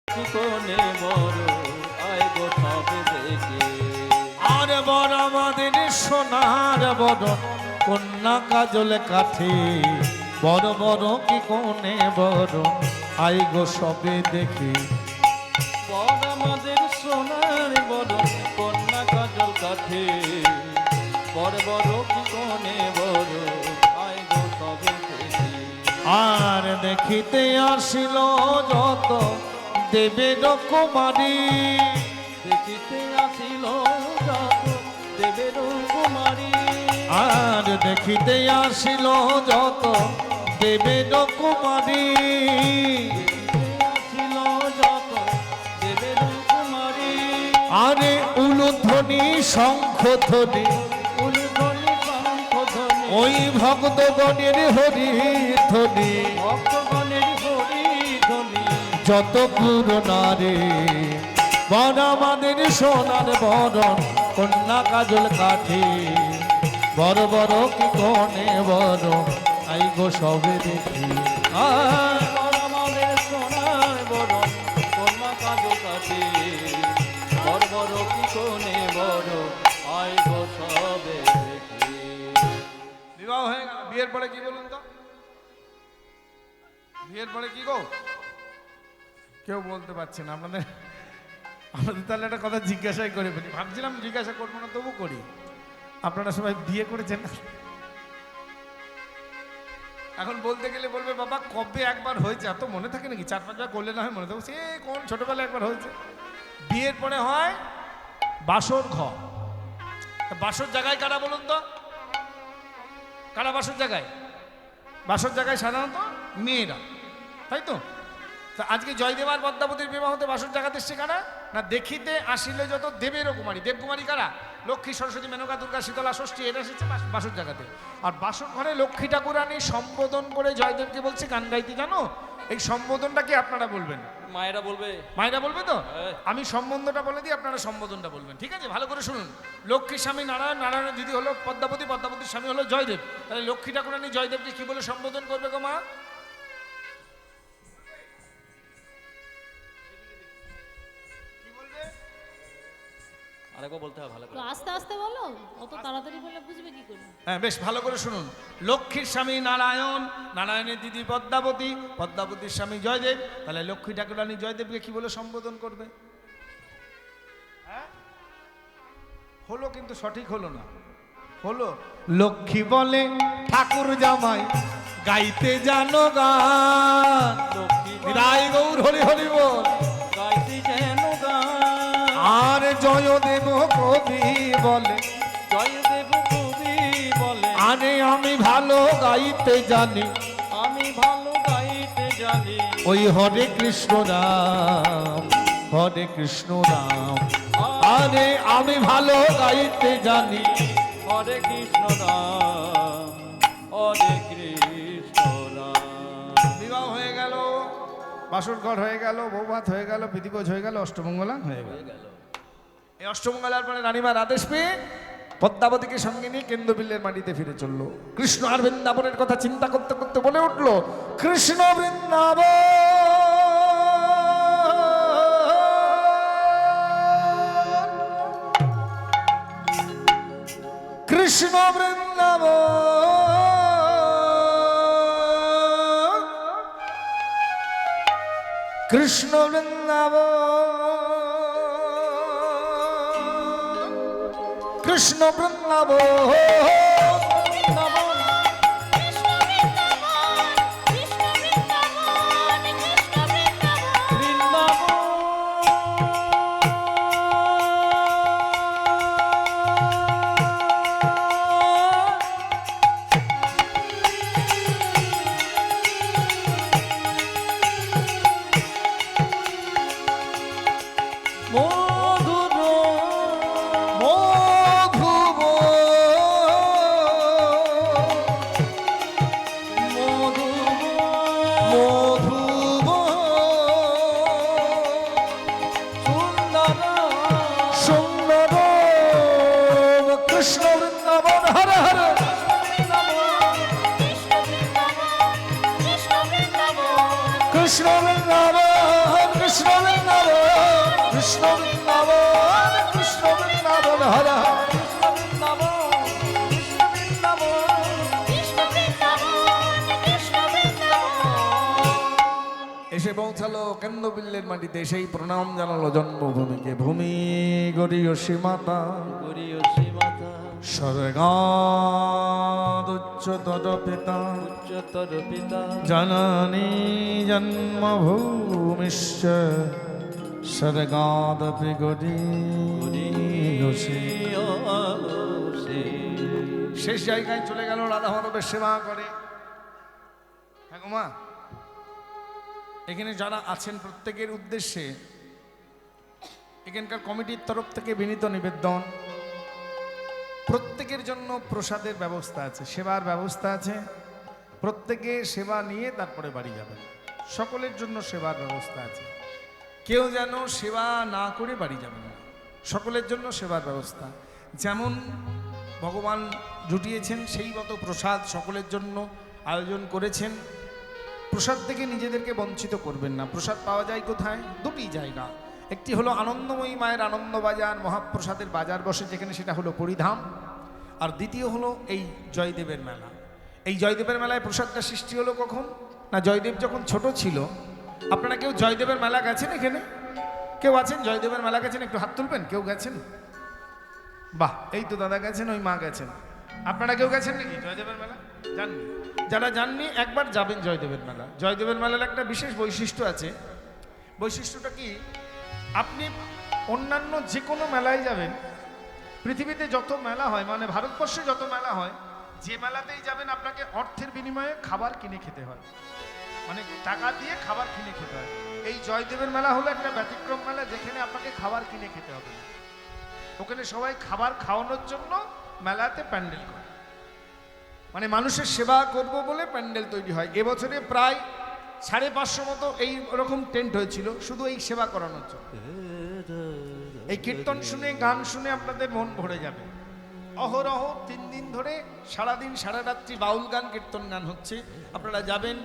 কি কোনে বড় আয় গো সবে দেখে। আর বড় আমাদের সোনার বড় কন্যা কাজল কাঠে, বড় বড় কি কোনে বড় আই গো সবে দেখি। বড় আমাদের সোনার বড় কন্যা কাজল কাঠে, বড় বড় কি কোনে বড় আয় গো সবে দেখে। আর দেখিতে আসিল যত দেবের কুমারী, দেখিতে আসিল যত দেবের কুমারী। আর দেখিতে আসিল যত দেবের কুমারী। আসিল যত দেবের কুমারী। আরে উলুধ্বনি শঙ্খধ্বনি উলুধ্বনি শঙ্খধ্বনি, ওই ভক্তগণের হরি ধ্বনি, ভক্তগণের হরি ধ্বনি। যত পুরনারে বড় আমাদের সোনার বরণ কন্যা কাজল কাঠে, বড় বড় কি কোনে বড় আই গো সবে দেখি। আর বড় আমাদের সোনার বড় কন্যা কাজল কাঠে, বড় বড় কি কোনে বড় আয় গো সবে দেখি। বিবাহ হয়ে গেল, বিয়ের পরে কি বলুন তো? বিয়ের পরে কি গো? কেউ বলতে পারছে না। আমাদের তাহলে একটা কথা জিজ্ঞাসাই করে ফেলি, ভাবছিলাম জিজ্ঞাসা করবো না তবু করি। আপনারা সবাই বিয়ে করেছেন না? এখন বলতে গেলে বলবে বাবা কবে একবার হয়েছে, এত মনে থাকে নাকি? 4-5 বার করলে না হয় মনে থাকবে, সে কোন ছোটবেলায় একবার হয়েছে। বিয়ের পরে হয় বাসর ঘর। বাসর জায়গায় কারা বলুন তো? কারা বাসর জায়গায়? বাসর জায়গায় সাধারণত মেয়েরা, তাই তো? তা আজকে জয়দেব আর পদ্মাবতীর বিবাহতে বাসর জায়গাতে এসছে কারা? না দেখিতে আসিলে যত দেবের কুমারী। দেবকুমারী কারা? লক্ষ্মী, সরস্বতী, মেনকা, দুর্গা, শীতলা, ষষ্ঠী, এরা এসেছে বাসর জায়গাতে। আর বাসর ঘরে লক্ষ্মী ঠাকুরানী সম্বোধন করে জয়দেবকে বলছে গান গাইতে জানো? এই সম্বোধনটা কি আপনারা বলবেন? মায়েরা বলবে। মায়েরা বলবে তো? হ্যাঁ। আমি সম্বন্ধটা বলে দিই, আপনারা সম্বোধনটা বলবেন, ঠিক আছে? ভালো করে শুনুন। লক্ষ্মীর স্বামী নারায়ণ, নারায়ণের দিদি হলো পদ্মাবতী, পদ্মাবতীর স্বামী হলো জয়দেব। তাহলে লক্ষ্মী ঠাকুরানী জয়দেবকে কি বলে সম্বোধন করবে গো মা? আরেকবার বলতে হবে ভালো করে। তো আস্তে আস্তে বলো, অত তাড়াতাড়ি বললে বুঝবে কি করে? হ্যাঁ বেশ ভালো করে শুনুন। লক্ষ্মীর স্বামী নারায়ণ, নারায়ণের দিদি পদ্মাবতী, পদ্মাবতীর স্বামী জয়দেব। তাহলে লক্ষ্মী ঠাকুরানী জয়দেবকে কি বলে সম্বোধন করবে? হ্যাঁ হলো, কিন্তু সঠিক হলো না। হলো লক্ষ্মী বলে ঠাকুর জামাই গাইতে জানো গান, লক্ষ্মী রায় গৌর হরি হরি বল। গাইতে যেন গান, আর জয়দেব কবি বলে, জয়দেব কবি বলে, আরে আমি ভালো গাইতে জানি, আমি ভালো গাইতে জানি। ওই হরে কৃষ্ণ রাম, হরে কৃষ্ণ রাম। আরে আমি ভালো গাইতে জানি। হরে কৃষ্ণ রাম, হরে কৃষ্ণ রাম। বিবাহ হয়ে গেল, বাসর ঘর হয়ে গেল, বৌভাত হয়ে গেল, প্রীতিভোজ হয়ে গেল, অষ্টমঙ্গলা হয়ে গেল। এই অষ্টমঙ্গলার পরে রানীমার আদেশ পেয়ে পদ্মাবতীকে সঙ্গে নিয়ে কেন্দ্রবিল্লের মাটিতে ফিরে চলল। কৃষ্ণ আর বৃন্দাবনের কথা চিন্তা করতে করতে বলে উঠল, কৃষ্ণ বৃন্দাবন, কৃষ্ণ বৃন্দাবন, কৃষ্ণ বৃন্দাবন, কৃষ্ণ বৃন্দাবন। কৃষ্ণ বৃন্দাবন, কৃষ্ণ বৃন্দাবন, কৃষ্ণ বৃন্দাবন। মধুর মধুব মধুব সুন্দর সুন্দর কৃষ্ণ বৃন্দাবন। হর হর কৃষ্ণ বৃন্দাবন, কৃষ্ণ বৃন্দাবন। কৃষ্ণ বৃন্দাবন, কৃষ্ণ বৃন্দাবন। হর কৃষ্ণ বৃন্দাবন কৃষ্ণ বৃন্দাবন কৃষ্ণ বৃন্দাবন কৃষ্ণ বৃন্দাবন। এসে পৌঁছালো কেন্দ্রবিল্লের মাটিতে, সেই প্রণাম জানালো জন্মভূমিকে। ভূমি গরীয় সীমাতা গরিয় সীমাতা স্বর্গাদ উচ্চতর পিতা উচ্চতর পিতা জননী জন্মভূমিশ্চ স্বর্গাদপি গরীয় সীমাতা। শেষ জায়গায় চলে গেল রাধা মাধবের সেবা করে। হ্যাঁ গো মা, এখানে যারা আছেন প্রত্যেকের উদ্দেশ্যে এখানকার কমিটির তরফ থেকে বিনীত নিবেদন, প্রত্যেকের জন্য প্রসাদের ব্যবস্থা আছে, সেবার ব্যবস্থা আছে। প্রত্যেকে সেবা নিয়ে তারপরে বাড়ি যাবেন। সকলের জন্য সেবার ব্যবস্থা আছে, কেউ যেন সেবা না করে বাড়ি যাবে না। সকলের জন্য সেবার ব্যবস্থা, যেমন ভগবান জুটিয়েছেন সেই মতো প্রসাদ সকলের জন্য আয়োজন করেছেন। প্রসাদ থেকে নিজেদেরকে বঞ্চিত করবেন না। প্রসাদ পাওয়া যায় কোথায়? দুটি জায়গা। একটি হলো আনন্দময়ী মায়ের আনন্দবাজার, মহাপ্রসাদের বাজার বসে যেখানে, সেটা হলো পরিধাম। আর দ্বিতীয় হলো এই জয়দেবের মেলা। এই জয়দেবের মেলায় প্রসাদটা সৃষ্টি হলো কখন না, জয়দেব যখন ছোট ছিল। আপনারা কেউ জয়দেবের মেলা গেছেন? এখানে কেউ আছেন জয়দেবের মেলা গেছেন? একটু হাত তুলবেন। কেউ গেছেন? বাহ, এই তো দাদা গেছেন, ওই মা গেছেন। আপনারা কেউ গেছেন নাকি জয়দেবের মেলা? জাননি? যারা জাননি একবার যাবেন জয়দেবের মেলা। জয়দেবের মেলার একটা বিশেষ বৈশিষ্ট্য আছে। বৈশিষ্ট্যটা কি? আপনি অন্যান্য যে কোনো মেলায় যাবেন, পৃথিবীতে যত মেলা হয়, মানে ভারতবর্ষে যত মেলা হয়, যে মেলাতেই যাবেন আপনাকে অর্থের বিনিময়ে খাবার কিনে খেতে হয়, মানে টাকা দিয়ে খাবার কিনে খেতে হয়। এই জয়দেবের মেলা হলো একটা ব্যতিক্রম মেলা, যেখানে আপনাকে খাবার কিনে খেতে হবে না। ওখানে সবাই খাবার খাওয়ানোর জন্য মেলাতে প্যান্ডেল করে, মানে মানুষের সেবা করব বলে প্যান্ডেল তৈরি হয়। এবছরে প্রায় 550 মতো এই রকম টেন্ট হয়েছিল, শুধু এই সেবা করানোর জন্য। এই কীর্তন শুনে, গান শুনে আপনাদের মন ভরে যাবে। অহরহ 3 দিন ধরে সারাদিন সারা রাত্রি বাউল গান, কীর্তন গান হচ্ছে। আপনারা যাবেন।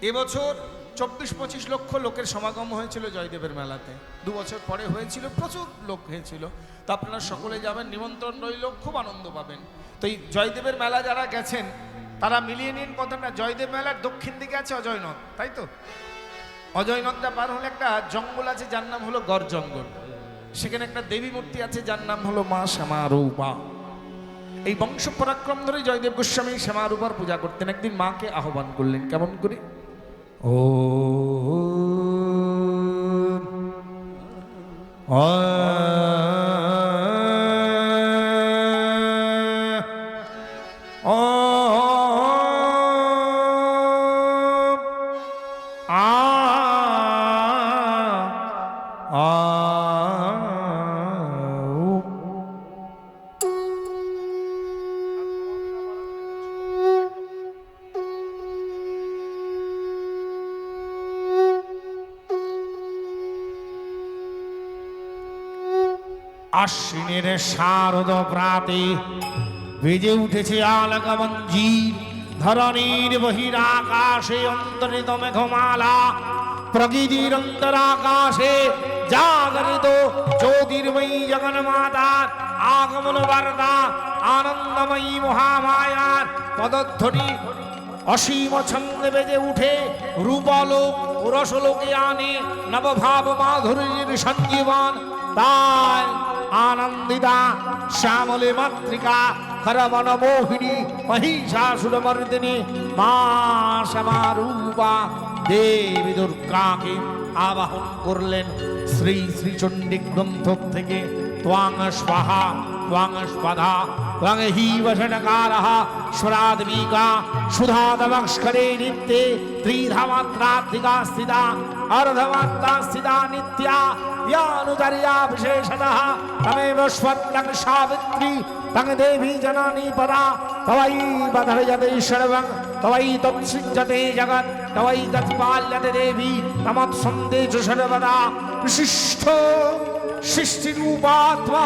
এবছর 24-25 লক্ষ লোকের সমাগম হয়েছিল জয়দেবের মেলাতে। 2 বছর পরে হয়েছিল, প্রচুর লোক হয়েছিল। তো আপনারা সকলে যাবেন, নিমন্ত্রণ রইল, খুব আনন্দ পাবেন। তো এই জয়দেবের মেলা যারা গেছেন তারা মিলিয়ে নিন কথাটা। জয়দেব মেলার দক্ষিণ দিকে আছে অজয়নদ, তাই তো? অজয়নদটা পার হলে একটা জঙ্গল আছে যার নাম হলো গড় জঙ্গল। সেখানে একটা দেবী মূর্তি আছে যার নাম হলো মা শ্যামারূপা। এই বংশ পরাক্রম ধরে জয়দেব গোস্বামী শ্যামারূপার পূজা করতেন। একদিন মাকে আহ্বান করলেন, কেমন করে? ও আশ্বিনের শারদ প্রাতে বেজে উঠেছে আলকমঞ্জির। ধরণীর বহিরাকাশে অন্তরিত মেঘমালা, প্রকৃতির অন্তরাকাশে জাগরিত জ্যোতির্ময়ী জগন্মাতার আগমন বার্তা। আনন্দময়ী মহামায়ার পদধ্বনি অসীম ছন্দে বেজে উঠে রূপলোক রসলোকে আনে নবভাব মাধুরীর সঞ্জীবন। তাই আনন্দিতা শ্যামলে মাতৃকা হরমন মোহিনী মহিষাসুরমর্দিনী মা শ্যামারূপা দেবী দুর্গাকে আবাহন করলেন শ্রী শ্রী চণ্ডী গ্রন্থ থেকে। ত্বাং স্বাহা ত্বাং স্বাধা ত্বাং হি বসনকারः স্বরাদ্বিকা সুধাদমস্করে নিত্যে ত্রিধামাত্রাধিকা স্থিতা अर्धमात्रा स्थिता नित्या यानुचर्या विशेषतः तमेव स्वत्तं सावित्री तं देवी जननी परा तवैव धर्यते सर्वं तवै तत्सृज्यते जगत् तवै तत्पाल्यते देवी तमत्सन्देषु सर्वदा विशिष्ट सृष्टिरूपात्मा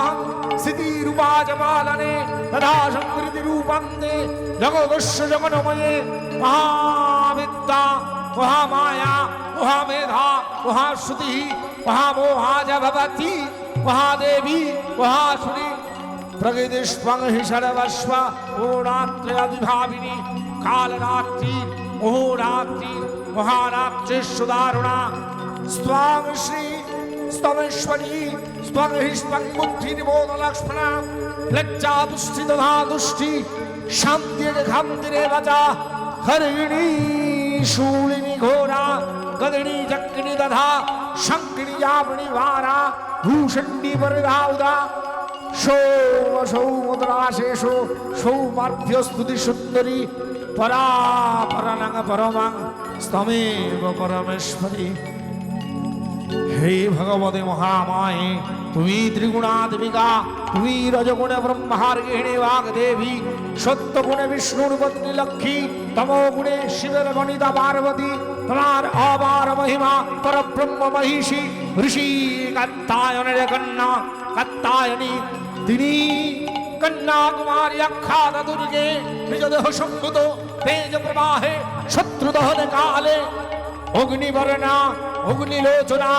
स्थितिरूपा च पालने तथा संकृतिरूपन्ते जगदस्य जगन्मये महाविद्या महामाया महामेधा महाश्रुति महामोहा च भवति মহাদেবী মহাসুরী প্রগতিষ্পং হি সর্বস্ব ওরাত্রয় বিভাবিনী কালরাত্রি মুহুরাত্রি মহারাত্রিষু দারুণা স্ত্বাং শ্রী স্তমেশ্বরী স্ত্বং হি স্ত্বং বুদ্ধি নিবোধ লক্ষ্মণা লজ্জা দুষ্টি তথা দুষ্টি শান্তিরে ঘান্তিরে বাচা হরিণী শূলিনী ঘোরা গদিনী চক্রিণী দধা শঙ্কিনী যামিনী ভারা ভূষণ্ডী পরিধাউদা সৌম সৌমদ্রাশেষু সৌমার্থ্য স্তুতি সুন্দরী পরা পরানাং পরমাং স্তমেব পরমেশ্বরী। হে ভগবতী মহামায়ে তুমি ত্রিগুণাত্মিকা, তুমি রজগুণে ব্রহ্মার গৃহিণী বাগদেবী, সত্যগুণে বিষ্ণুর পত্নী লক্ষ্মী, তমোগুণে শিবের বনিতা পার্বতী। তোমার অপার মহিমা পরব্রহ্ম মহিষী ঋষি কাত্তায়নের কন্যা কাত্তায়নী। তিনি কন্যাকুমারী আখ্যাত দুর্গে নিজ দেহ সম্ভূত তেজ প্রবাহে শত্রু দহনে কালে অগ্নিবর্ণা অগ্নিলোচনা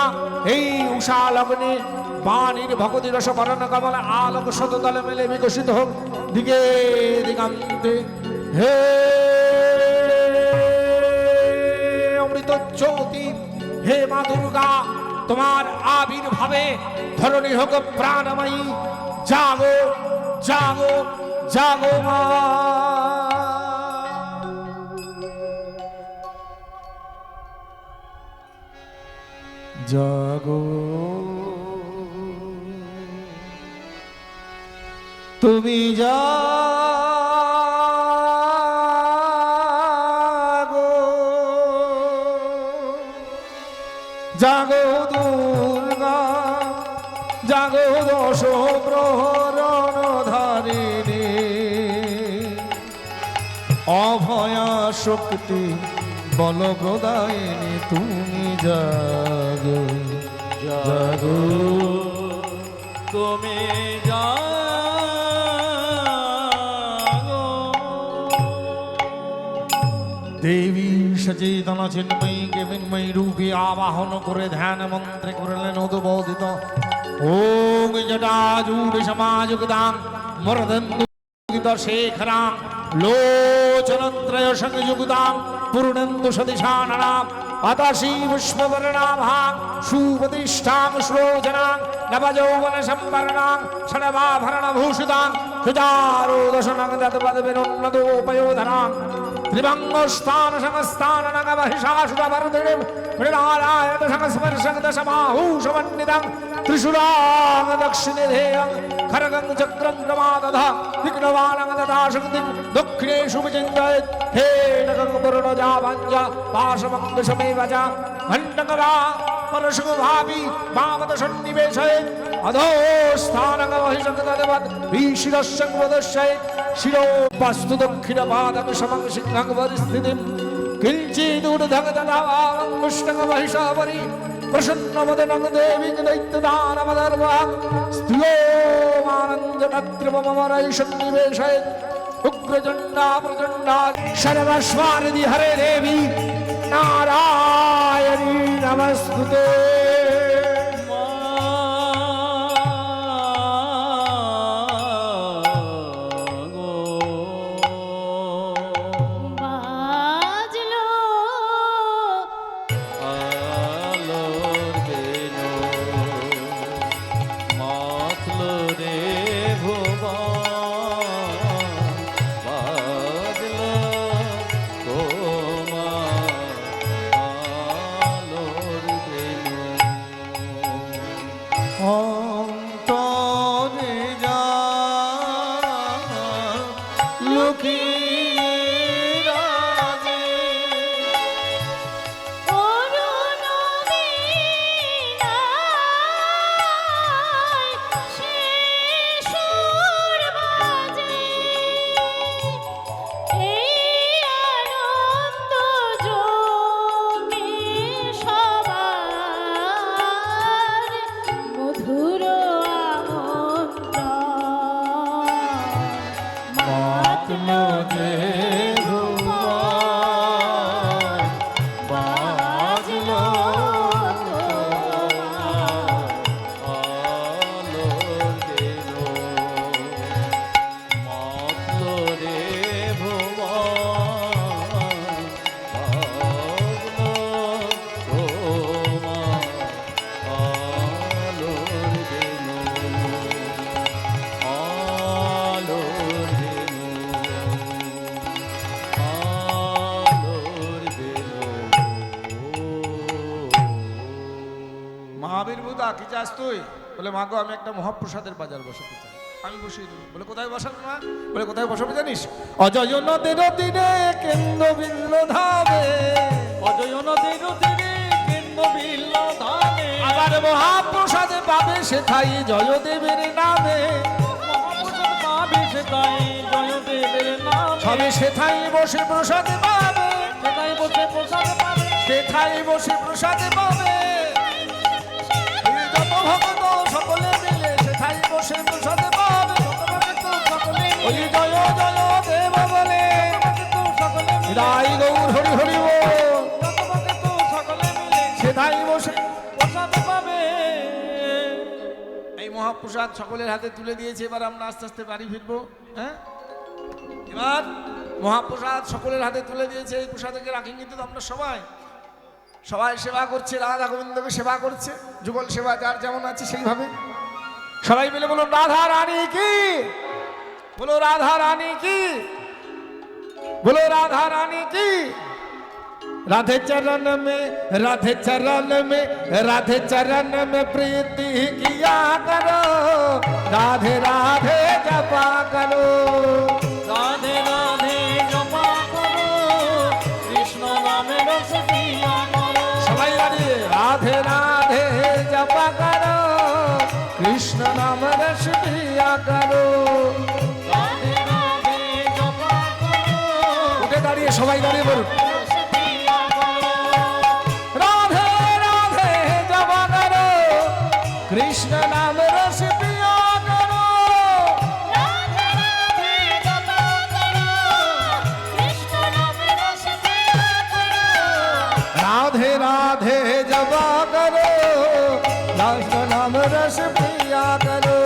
এই উষা লগ্নে বাণীর ভগতি রস বরণ কমল আলোক শতদলে মেলে বিকশিত হোক দিকে দিগান্তে। হে অমৃত জ্যোতি, হে মা দুর্গা, তোমার আবির্ভাবে ধরণী হোক প্রাণময়ী। জাগো জাগো জাগো মা। জাগো তুমি জাগো জাগো দুর্গা জাগো দশ প্রহরণ ধারিণী অভয়া শক্তি বল প্রদায়িনী তুমি জাগো জাগো তুমি জাগো। দেবী সচেতন চিন্ময়ীকে মিন্ময়ী রূপে আবাহন করে ধ্যান মন্ত্রে করলেন উদ্বোধিত। ওং জটাজূট সমাযুক্তাং মরদন্দুগীত শেখরাং লোচনত্রয় সংযুক্তাং পূর্ণেন্দু সদিশাননাম আতাশী পুষ্পবর্ণাভাং সুপ্রতিষ্ঠাং শ্লোচনাং নবযৌবন সম্বর্ণাং ষড়বাভরণভূষিতাং সুচারোদশনং দত্পদবিনুন্নতোপয়োধরাং ত্রিভঙ্গস্থান সমস্থানং মহিষাসুরমর্দিনীং মৃণালায়ত সংস্পর্শং দশবাহূষমণ্ডিতং ত্রিশূলাং দক্ষিণেধেয়ং খড়গং চক্রং ক্রমাদধ বিঘ্নবাণং তথা শক্তিং দক্ষিণেষু বিচিন্তয়েৎ। হে নগং বরুণজা ভাঞ্জা পাশমঙ্কুশমেব চ ঘণ্টকরা পরশুভাবি বামত সন্নিবেশয়েৎ অধোস্থানং মহিষং তদ্বৎ ভীষিরস্যং বদস্যয়েৎ শিরো বাস্তু দক্ষিণপাদং সমং সিংহং পরিস্থিতিম কিঞ্চিদূর্ধ্বং তদাভাবং মুষ্টং মহিষাপরি প্রসন্নমদনং দেবীং দৈত্যদানমদর্ভং স্ত্রিয়োমানন্দনত্রিমমরৈ সন্নিবেশয়েৎ উগ্রচণ্ডা প্রচণ্ডা সর্বস্বারদি হরে দেবী নারায়ণী নমস্তুতে। বাজলো আলোর বেনু মাতলো রে ভুবন বাজলো তোমার আলোর বেনু। কি চাস তুই? বলে মা গো আমি একটা মহাপ্রসাদের বাজার বসাতে চাই। আমি বসিয়ে দেবো। বলে কোথায় বসাবো মা? বলে কোথায় বসাবো জানিস? অজয় নদের তীরে কেন্দ্র বিল্ল ধাবে, অজয় নদীর তীরে কেন্দ্র বিল্ল ধামে, আবার মহাপ্রসাদে পাবে সেথাই জয়দেবের নামে। মহাপ্রসাদ পাবে সেটাই জয়দেবের নামে, সবে সেথাই বসে প্রসাদে পাবে, সেটাই বসে প্রসাদ পাবে, সেথাই বসে প্রসাদে পাবে। এই যত ভক্ত সকলে মিলে সেথাই বসে প্রসাদে পাবে। ওই জয় জয় দেব বলে রাই গৌর হরি হরি বল, সকলে মিলে সেথাই বসে। প্রসাদ পাবে। এই মহাপ্রসাদ সকলের হাতে তুলে দিয়েছে। এবার আমরা আস্তে আস্তে বাড়ি ফিরবো। হ্যাঁ, এবার মহাপ্রসাদ সকলের হাতে তুলে দিয়েছে। এই প্রসাদকে রাখেন কিন্তু আমরা সবাই সবাই সেবা করছে, রাধা গোবিন্দকে সেবা করছে, যুগল সেবা যার যেমন আছে সেইভাবে সবাই মিলে বলুন রাধা রানী কি, বলো রাধা রানী কি, বলো রাধা রানী কি। राधे चरण में, राधे चरण में, राधे चरण में प्रीति किया करो, राधे राधे जपा करो, राधे राधे जपा करो, कृष्ण नामे रस पिया करो। सबाई दाঁড়িয়ে राधे राधे जपा करो, कृष्ण नाम रस पिया करो। राधे राधे जपा करो, উঠে দাঁড়িয়ে সবাই দাঁড়িয়ে বলুন रस पिया करो। राधे राधे जपा करो, कृष्ण नाम रस पिया करो। राधे राधे जपा करो, कृष्ण नाम रस पिया करो। राधे राधे जपा करो, कृष्ण नाम रस पिया करो।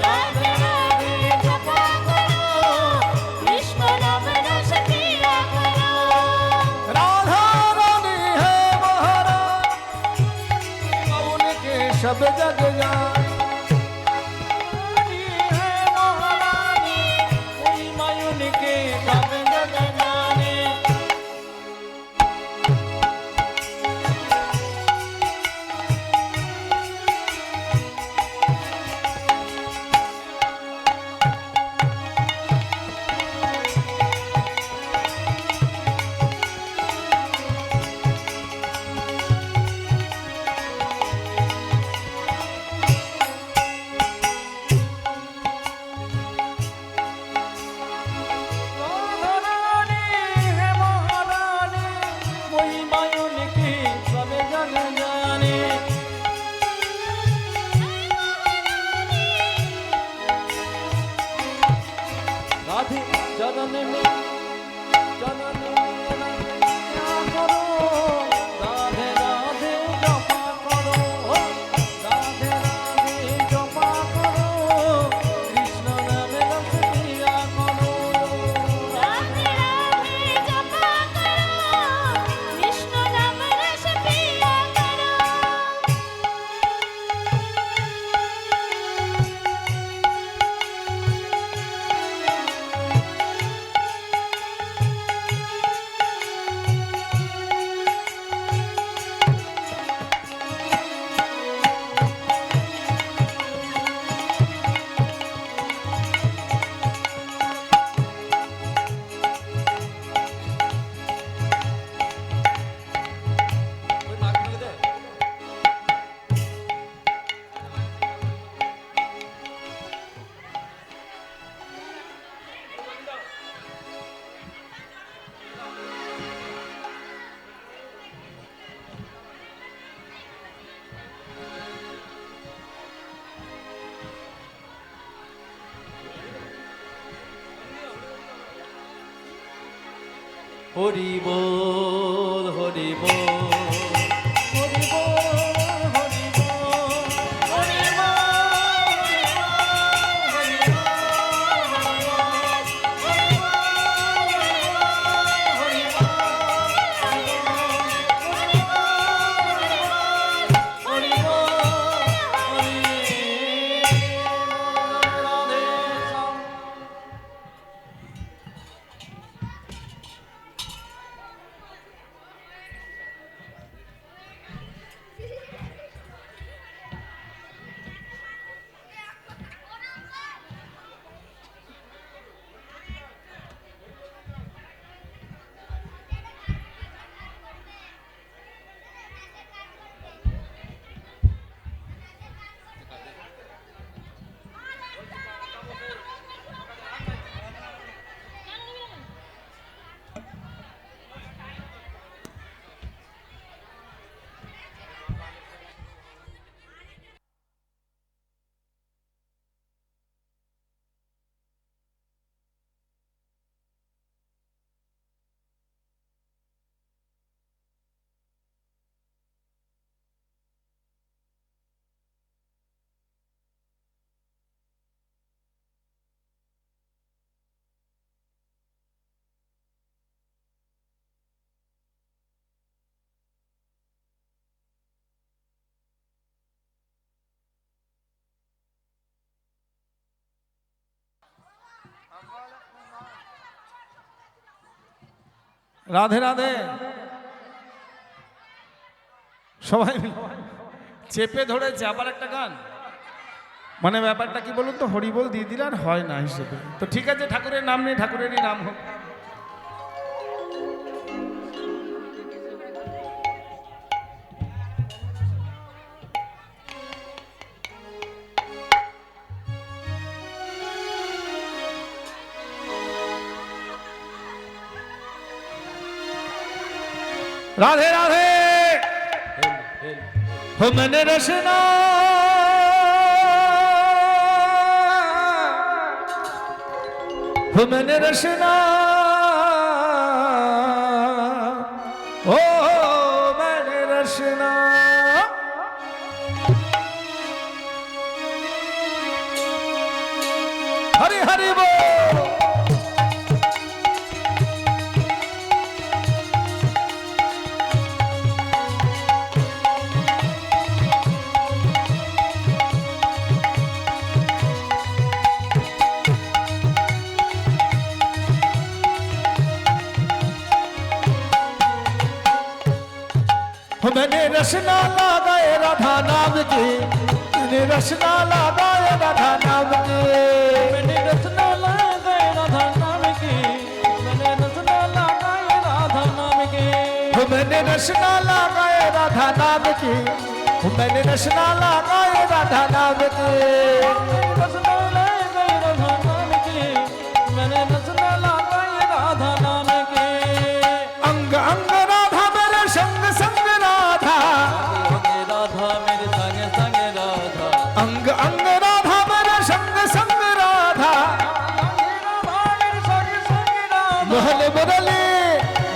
राधे राधे जपा करो, कृष्ण नाम रस पिया करो। राधा रानी है महारानी, उनके सब जग जान। रानी है महारानी, कोई मायून के सब जग जाने। रानी है महारानी, कोई मायून के सब जग जाने। राधे चरण में, चरण में क्या करो, राधे राधे जपा करो, राधे राधे जपा करो, कृष्ण नाम रस पिया करो। राधे राधे जपा करो, कृष्ण नाम रस पिया करो। হরি বল, হরি বল, হরি বল, হরি বল, হরি রাধে রাধে সবাই মিলে চেপে ধরেছে আবার একটা গান মানে ব্যাপারটা কি বলুন তো হরিবোল দিয়ে দিলে আর হয় না হিসেবে তো ঠিক আছে ঠাকুরের নাম নেই ঠাকুরেরই নাম হোক राधे राधे हो मैंने रचना हो मैंने रचना ओ मैंने रचना हरि हरि बोल मैंने रसना लगाए राधा नाम की मैंने रसना लगाए राधा नाम की मैंने रचना लगाए राधा नाम की मैंने रचना लगाए राधा नाम की मैंने रसना लगाए राधा नाम की मैंने रसना लगाए राधा नाम की रचना लगाए राधा नाम की मैंने रचना लगाए राधा नाम की अंग अंग राधा मेरे संग संग राधा राधा मेरे संगे संगे राधा अंग अंग राधा मेरे संग संग राधा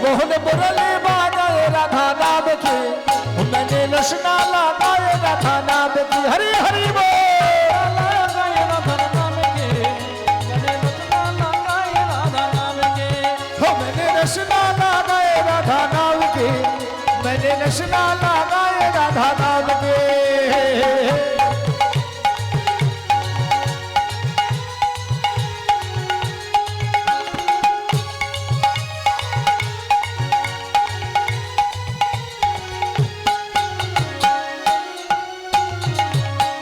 मोहन मुरली बाजाए राधा नाम की मैंने रसना लगाए राधा नाम की हरि हरि बोल लगाए राधा नाम की मैंने रचना लगाए राधा नाम की हो मैंने रसना लगाए राधा नाम की मैंने रसना लगाए राधा नाम की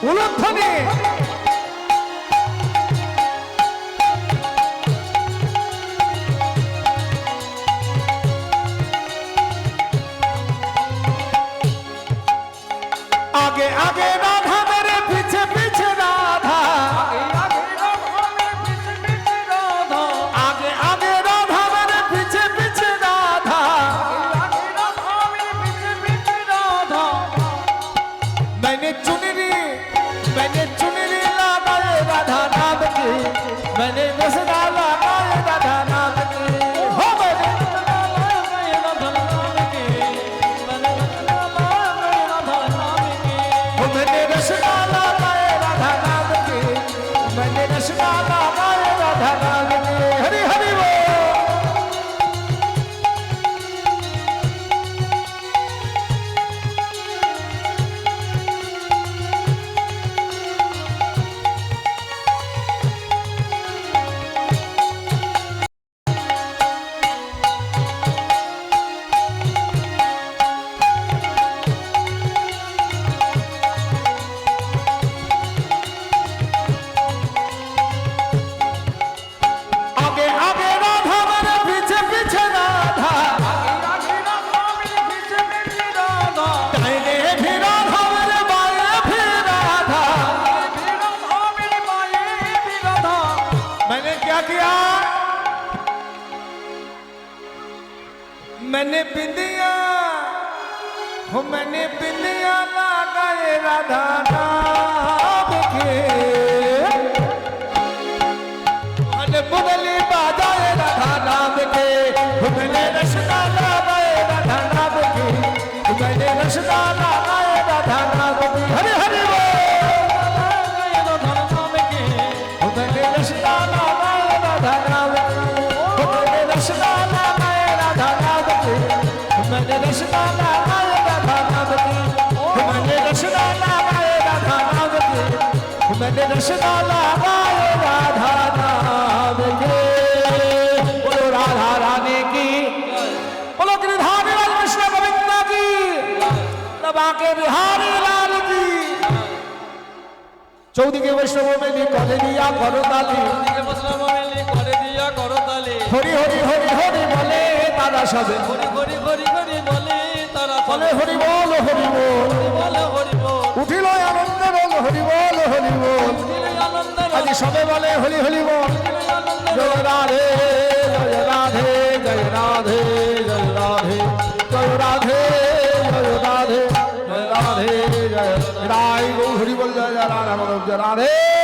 उलूध्वनि आगे आगे राधा मेरे पीछे पीछे राधा आगे आगे राधा मेरे पीछे पीछे राधा मैंने चुनरी लगाए राधा नाम की मैंने रसना लगाए राधा नाम की हो मैंने मैंने रसना लगाए राधा नाम की मैंने रसना लगाए राधा नाम की हरि हरि बोल आगे आगे राधा मेरे पीछे पीछे राधा दाहिने भी राधा मेरे बाएं भी राधा मैंने क्या किया मैंने बिंदिया हो मैंने बिंदिया लगाए राधा नाम के मैंने मुरली बाजाए राधा नाम के मैंने रसना लगाए राधा नाम की मैंने रसना लगाए राधा नाम की हरि हरि बोल मैंने रसना लगाए राधा नाम की मैंने रसना लगाए राधा नाम की मैंने रसना लगाए राधा नाम की मैंने रसना लगाए राधा नाम की मैंने रसना लगाए राधा नाम के बोलो राधा रानी की চৌদিকে বৈষ্ণব মেলি করে দিয়া করতালি দিকে বৈষ্ণব মেলি করে দিয়া করতালি হরি হরি হরি হরি বলে তারা সবে হরি হরি হরি হরি বলে তারা বলে হরি বল হরি বল বলে হরি বল উঠিল আনন্দ বল হরি বল হরি বল উঠিলে আনন্দ আজ সবে বলে হরি হরি বল জয় রাধে জয় রাধে জয় রাধে জয় রাধে জয় রাধে জয় রাধে জয় রাধে জয় রায় গো হরি বল জয় রাধে জয় রাধে